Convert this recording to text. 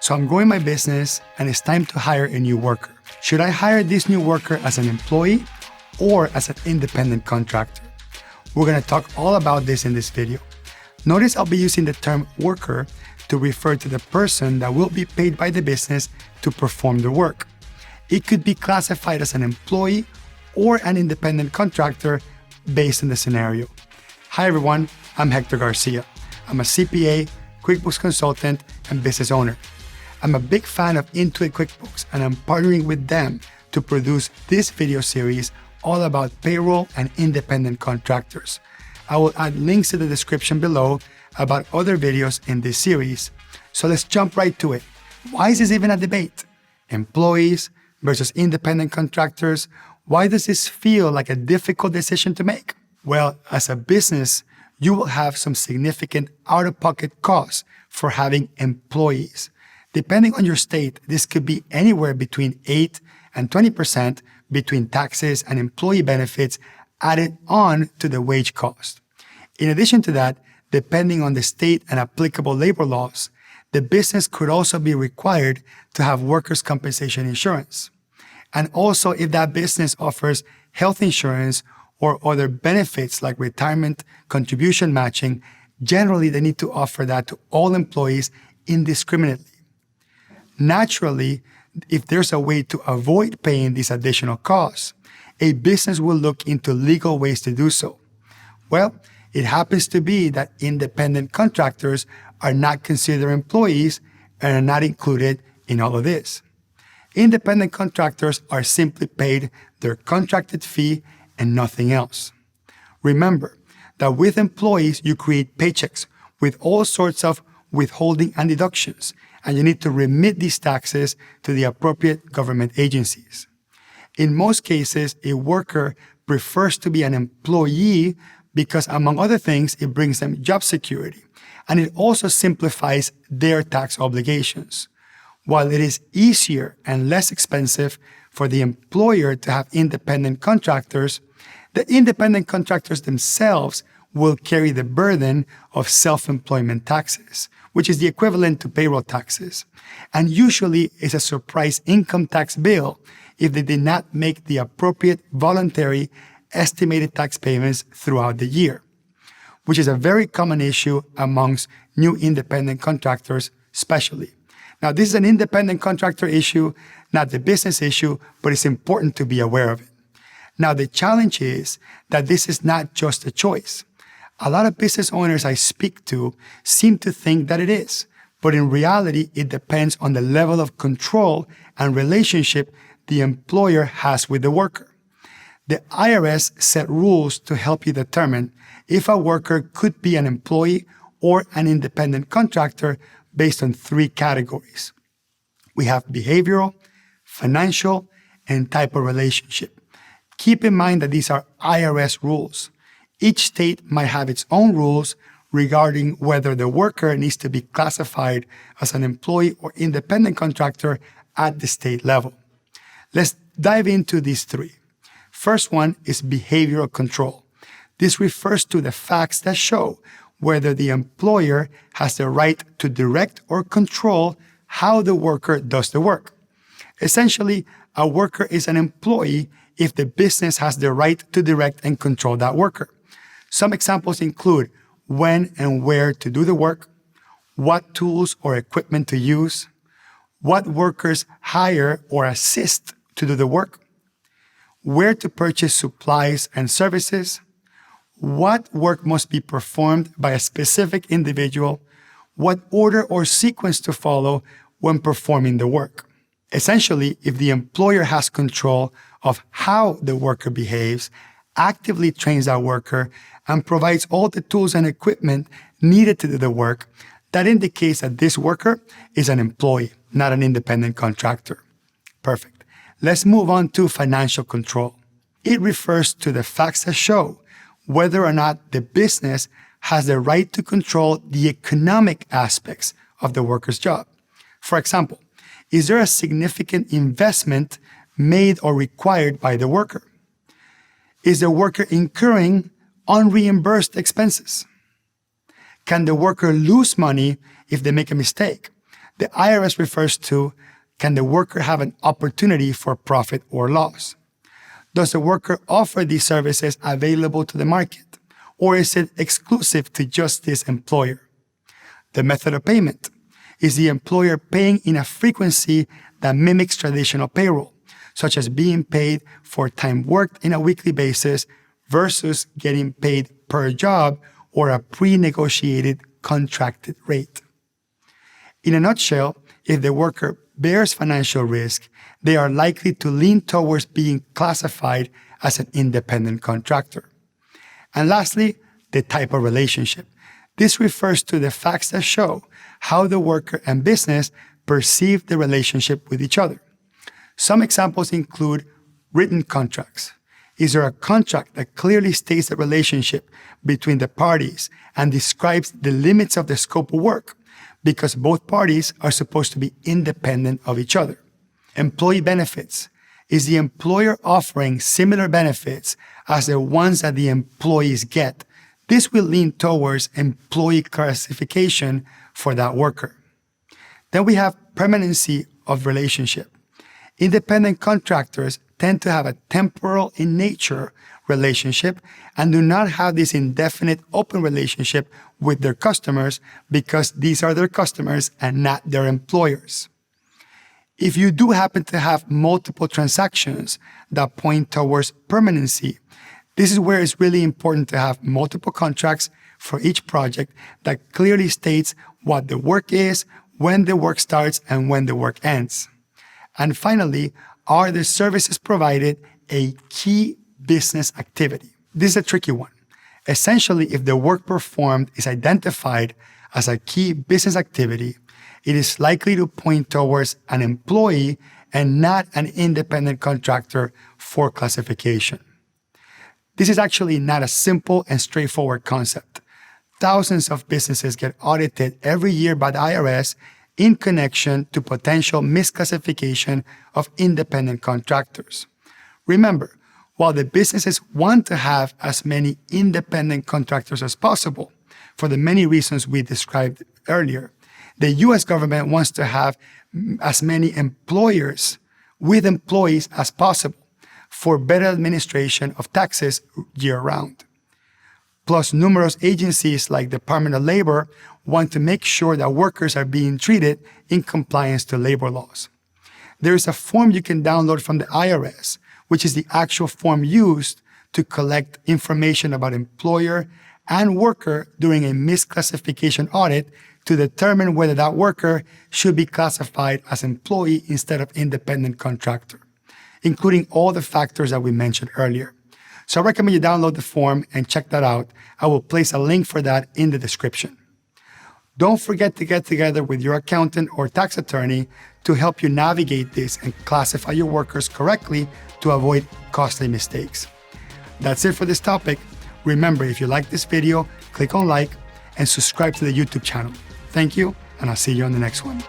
So I'm growing my business and it's time to hire a new worker. Should I hire this new worker as an employee or as an independent contractor? We're going to talk all about this in this video. Notice I'll be using the term worker to refer to the person that will be paid by the business to perform the work. It could be classified as an employee or an independent contractor based on the scenario. Hi everyone, I'm Hector Garcia. I'm a CPA, QuickBooks consultant, and business owner. I'm a big fan of Intuit QuickBooks, and I'm partnering with them to produce this video series all about payroll and independent contractors. I will add links to the description below about other videos in this series. So let's jump right to it. Why is this even a debate? Employees versus independent contractors. Why does this feel like a difficult decision to make? Well, as a business, you will have some significant out-of-pocket costs for having employees. Depending on your state, this could be anywhere between 8 and 20% between taxes and employee benefits added on to the wage cost. In addition to that, depending on the state and applicable labor laws, the business could also be required to have workers' compensation insurance. And also, if that business offers health insurance or other benefits like retirement contribution matching, generally they need to offer that to all employees indiscriminately. Naturally, if there's a way to avoid paying these additional costs, a business will look into legal ways to do so. Well, it happens to be that independent contractors are not considered employees and are not included in all of this. Independent contractors are simply paid their contracted fee and nothing else. Remember that with employees, you create paychecks with all sorts of withholding and deductions, and you need to remit these taxes to the appropriate government agencies. In most cases, a worker prefers to be an employee because, among other things, it brings them job security, and it also simplifies their tax obligations. While it is easier and less expensive for the employer to have independent contractors, the independent contractors themselves will carry the burden of self-employment taxes, which is the equivalent to payroll taxes, and usually is a surprise income tax bill if they did not make the appropriate voluntary estimated tax payments throughout the year, which is a very common issue amongst new independent contractors especially. Now, this is an independent contractor issue, not the business issue, but it's important to be aware of it. Now, the challenge is that this is not just a choice. A lot of business owners I speak to seem to think that it is, but in reality, it depends on the level of control and relationship the employer has with the worker. The IRS set rules to help you determine if a worker could be an employee or an independent contractor based on 3 categories. We have behavioral, financial, and type of relationship. Keep in mind that these are IRS rules. Each state might have its own rules regarding whether the worker needs to be classified as an employee or independent contractor at the state level. Let's dive into these 3. First one is behavioral control. This refers to the facts that show whether the employer has the right to direct or control how the worker does the work. Essentially, a worker is an employee if the business has the right to direct and control that worker. Some examples include when and where to do the work, what tools or equipment to use, what workers hire or assist to do the work, where to purchase supplies and services, what work must be performed by a specific individual, what order or sequence to follow when performing the work. Essentially, if the employer has control of how the worker behaves, actively trains that worker, and provides all the tools and equipment needed to do the work, that indicates that this worker is an employee, not an independent contractor. Perfect. Let's move on to financial control. It refers to the facts that show whether or not the business has the right to control the economic aspects of the worker's job. For example, is there a significant investment made or required by the worker? Is the worker incurring unreimbursed expenses? Can the worker lose money if they make a mistake? The IRS refers to, can the worker have an opportunity for profit or loss? Does the worker offer these services available to the market, or is it exclusive to just this employer? The method of payment. Is the employer paying in a frequency that mimics traditional payroll, such as being paid for time worked in a weekly basis versus getting paid per job or a pre-negotiated contracted rate? In a nutshell, if the worker bears financial risk, they are likely to lean towards being classified as an independent contractor. And lastly, the type of relationship. This refers to the facts that show how the worker and business perceive the relationship with each other. Some examples include written contracts. Is there a contract that clearly states the relationship between the parties and describes the limits of the scope of work, because both parties are supposed to be independent of each other? Employee benefits. Is the employer offering similar benefits as the ones that the employees get? This will lean towards employee classification for that worker. Then we have permanency of relationship. Independent contractors tend to have a temporal in nature relationship and do not have this indefinite open relationship with their customers because these are their customers and not their employers. If you do happen to have multiple transactions that point towards permanency, this is where it's really important to have multiple contracts for each project that clearly states what the work is, when the work starts, and when the work ends. And finally, are the services provided a key business activity? This is a tricky one. Essentially, if the work performed is identified as a key business activity, it is likely to point towards an employee and not an independent contractor for classification. This is actually not a simple and straightforward concept. Thousands of businesses get audited every year by the IRS in connection to potential misclassification of independent contractors. Remember, while the businesses want to have as many independent contractors as possible, for the many reasons we described earlier, the US government wants to have as many employers with employees as possible for better administration of taxes year-round. Plus, numerous agencies like the Department of Labor want to make sure that workers are being treated in compliance to labor laws. There is a form you can download from the IRS, which is the actual form used to collect information about employer and worker during a misclassification audit to determine whether that worker should be classified as employee instead of independent contractor, including all the factors that we mentioned earlier. So I recommend you download the form and check that out. I will place a link for that in the description. Don't forget to get together with your accountant or tax attorney to help you navigate this and classify your workers correctly to avoid costly mistakes. That's it for this topic. Remember, if you like this video, click on like and subscribe to the YouTube channel. Thank you, and I'll see you on the next one.